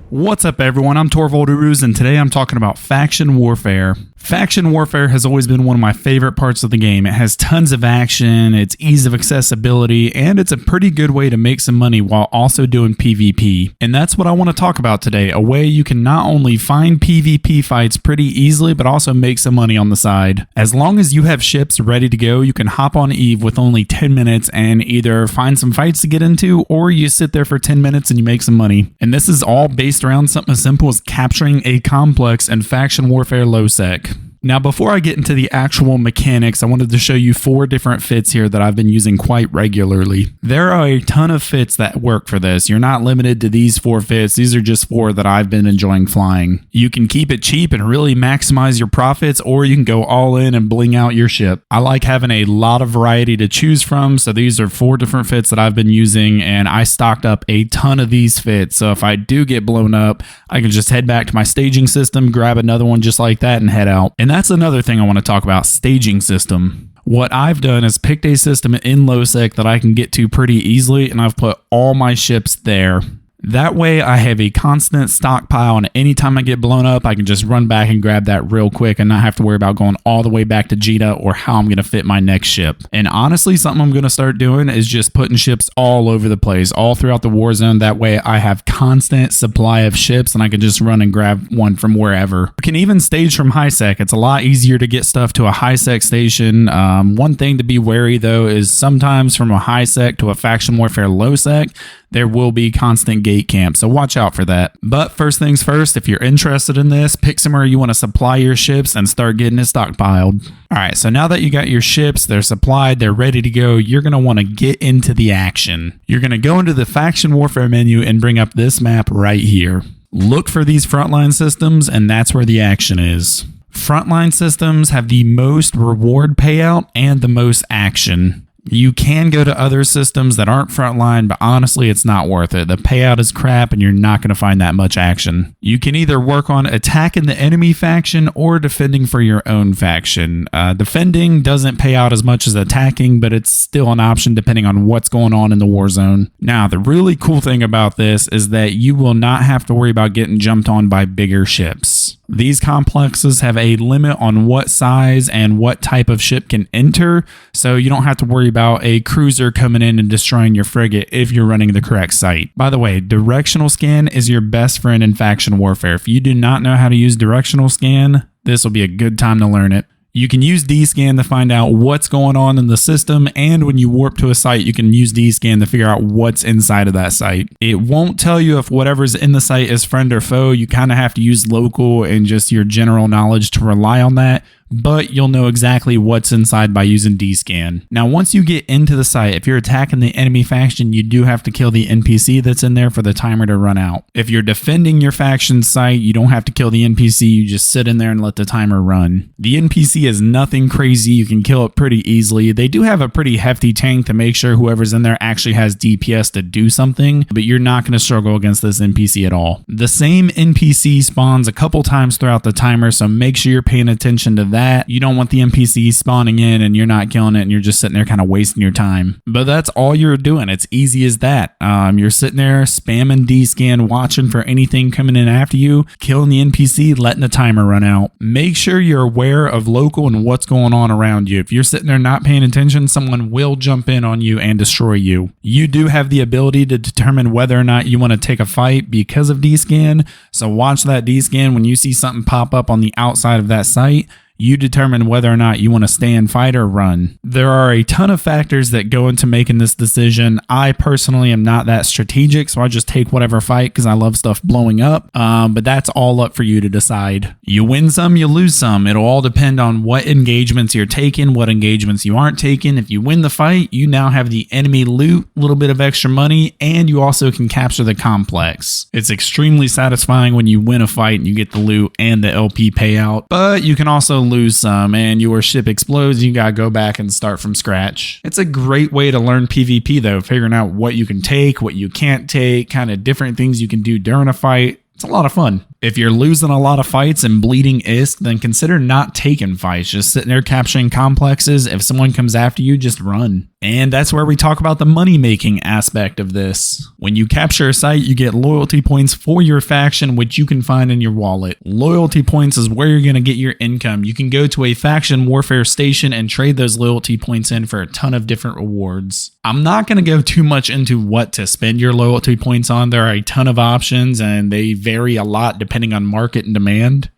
What's up everyone, I'm Torvolduruz and today I'm talking about faction warfare. Faction warfare has always been one of my favorite parts of the game. It has tons of action, it's ease of accessibility, and it's a pretty good way to make some money while also doing PvP. And that's what I want to talk about today, a way you can not only find PvP fights pretty easily, but also make some money on the side. As long as you have ships ready to go, you can hop on Eve with only 10 minutes and either find some fights to get into, or you sit there for 10 minutes and you make some money. And this is all based around something as simple as capturing a complex in faction warfare low sec. Now, before I get into the actual mechanics, I wanted to show you 4 different fits here that I've been using quite regularly. There are a ton of fits that work for this. You're not limited to these 4 fits. These are just 4 that I've been enjoying flying. You can keep it cheap and really maximize your profits, or you can go all in and bling out your ship. I like having a lot of variety to choose from, so these are 4 different fits that I've been using, and I stocked up a ton of these fits. So if I do get blown up, I can just head back to my staging system, grab another one just like that, and head out. And that's another thing I want to talk about, staging system. What I've done is picked a system in low sec that I can get to pretty easily, and I've put all my ships there. That way I have a constant stockpile, and anytime I get blown up, I can just run back and grab that real quick and not have to worry about going all the way back to Jita or how I'm going to fit my next ship. And honestly, something I'm going to start doing is just putting ships all over the place, all throughout the war zone. That way I have constant supply of ships and I can just run and grab one from wherever. You can even stage from high sec. It's a lot easier to get stuff to a high sec station. One thing to be wary though is sometimes from a high sec to a faction warfare low sec, there will be constant gate camps, so watch out for that. But first things first, if you're interested in this, pick somewhere you want to supply your ships and start getting it stockpiled. Alright, so now that you got your ships, they're supplied, they're ready to go, you're going to want to get into the action. You're going to go into the faction warfare menu and bring up this map right here. Look for these frontline systems, and that's where the action is. Frontline systems have the most reward payout and the most action. You can go to other systems that aren't frontline, but honestly, it's not worth it. The payout is crap and you're not going to find that much action. You can either work on attacking the enemy faction or defending for your own faction. Defending doesn't pay out as much as attacking, but it's still an option depending on what's going on in the war zone. Now, the really cool thing about this is that you will not have to worry about getting jumped on by bigger ships. These complexes have a limit on what size and what type of ship can enter, so you don't have to worry about a cruiser coming in and destroying your frigate if you're running the correct site. By the way, directional scan is your best friend in faction warfare. If you do not know how to use directional scan, this will be a good time to learn it. You can use D-Scan to find out what's going on in the system, and when you warp to a site, you can use D-Scan to figure out what's inside of that site. It won't tell you if whatever's in the site is friend or foe. You kind of have to use local and just your general knowledge to rely on that, but you'll know exactly what's inside by using D-Scan. Now, once you get into the site, if you're attacking the enemy faction, you do have to kill the NPC that's in there for the timer to run out. If you're defending your faction site, you don't have to kill the NPC, you just sit in there and let the timer run. The NPC is nothing crazy, you can kill it pretty easily. They do have a pretty hefty tank to make sure whoever's in there actually has DPS to do something, but you're not going to struggle against this NPC at all. The same NPC spawns a couple times throughout the timer, so make sure you're paying attention to that. You don't want the NPC spawning in and you're not killing it and you're just sitting there kind of wasting your time. But that's all you're doing. It's easy as that. You're sitting there spamming D-Scan, watching for anything coming in after you, killing the NPC, letting the timer run out. Make sure you're aware of local and what's going on around you. If you're sitting there not paying attention, someone will jump in on you and destroy you. You do have the ability to determine whether or not you want to take a fight because of D-Scan. So watch that D-Scan. When you see something pop up on the outside of that site, you determine whether or not you want to stay and fight or run. There are a ton of factors that go into making this decision. I personally am not that strategic, so I just take whatever fight because I love stuff blowing up, but that's all up for you to decide. You win some, you lose some. It'll all depend on what engagements you're taking, what engagements you aren't taking. If you win the fight, you now have the enemy loot, a little bit of extra money, and you also can capture the complex. It's extremely satisfying when you win a fight and you get the loot and the LP payout, but you can also lose some and your ship explodes, you gotta go back and start from scratch. It's a great way to learn PvP though, figuring out what you can take, what you can't take, kind of different things you can do during a fight It's a lot of fun. If you're losing a lot of fights and bleeding ISK, then consider not taking fights. Just sitting there capturing complexes. If someone comes after you, just run. And that's where we talk about the money-making aspect of this. When you capture a site, you get loyalty points for your faction, which you can find in your wallet. Loyalty points is where you're going to get your income. You can go to a faction warfare station and trade those loyalty points in for a ton of different rewards. I'm not going to go too much into what to spend your loyalty points on. There are a ton of options, and they vary a lot depending on market and demand.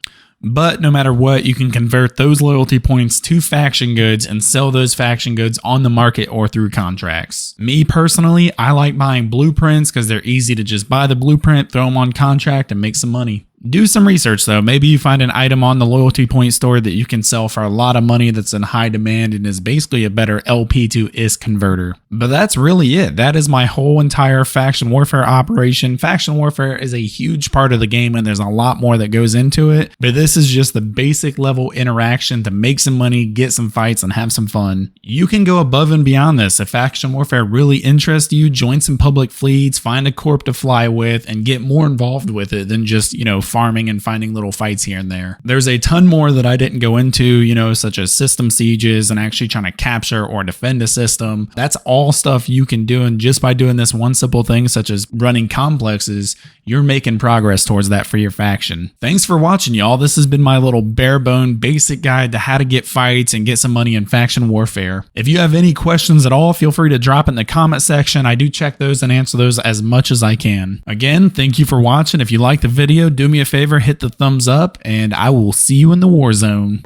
But no matter what, you can convert those loyalty points to faction goods and sell those faction goods on the market or through contracts. Me personally, I like buying blueprints because they're easy to just buy the blueprint, throw them on contract, and make some money. Do some research though. Maybe you find an item on the loyalty point store that you can sell for a lot of money that's in high demand and is basically a better LP to ISK converter. But that's really it. That is my whole entire faction warfare operation. Faction warfare is a huge part of the game and there's a lot more that goes into it. But this is just the basic level interaction to make some money, get some fights, and have some fun. You can go above and beyond this. If faction warfare really interests you, join some public fleets, find a corp to fly with, and get more involved with it than just, farming and finding little fights here and there. There's a ton more that I didn't go into, such as system sieges and actually trying to capture or defend a system. That's all stuff you can do, and just by doing this one simple thing such as running complexes, you're making progress towards that for your faction. Thanks for watching, y'all. This has been my little bare bone basic guide to how to get fights and get some money in faction warfare. If you have any questions at all, feel free to drop it in the comment section. I do check those and answer those as much as I can. Again, thank you for watching. If you liked the video, do me a favor, hit the thumbs up, and I will see you in the war zone.